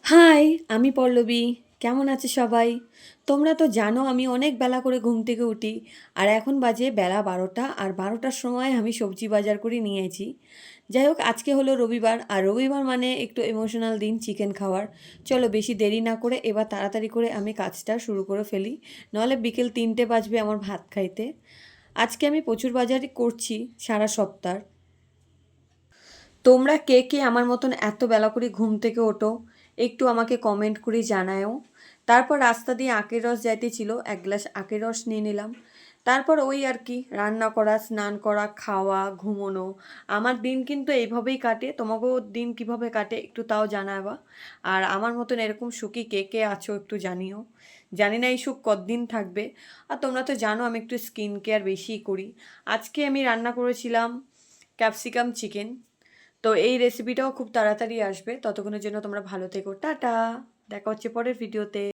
High, আমি পল্লবী। কেমন আছে সবাই? তোমরা তো জানো আমি অনেক বেলা করে ঘুম থেকে উঠি। আর এখন বাজে বেলা 12টা, আর 12টার সময় আমি সবজি বাজার করে নিয়েছি। যাই হোক, আজকে হলো রবিবার, আর রবিবার মানে একটু ইমোশনাল দিন চিকেন খাওয়ার। চলো বেশি দেরি না করে এবার তাড়াতাড়ি করে আমি কাজটা শুরু করে ফেলি, নাহলে বিকেল 3টে বাজবে আমার ভাত খাইতে। আজকে আমি প্রচুর বাজারই করছি সারা সপ্তাহ। তোমরা কে কে আমার মতন এত বেলা করে ঘুম থেকে ওঠো, একটু আমাকে কমেন্ট করে জানায়ও। তারপর রাস্তা দিয়ে আখের রস যাইতেছিল, এক গ্লাস আখের রস নিয়ে নিলাম। তারপর ওই আর কি, রান্না করা, স্নান করা, খাওয়া, ঘুমোনো। আমার দিন কিন্তু এইভাবেই কাটে। তোমাকেও দিন কিভাবে কাটে একটু তাও জানাবা। আর আমার মতন এরকম সুখী কে কে আছো একটু জানিও। জানি না এই সুখ কতদিন থাকবে। আর তোমরা তো জানো আমি একটু স্কিন কেয়ার বেশিই করি। আজকে আমি রান্না করেছিলাম ক্যাপসিকাম চিকেন। তো এই রেসিপিটাও খুব তাড়াতাড়ি আসবে, ততক্ষণের জন্য তোমরা ভালো থেকো, টাটা। দেখা হচ্ছে পরের ভিডিওতে।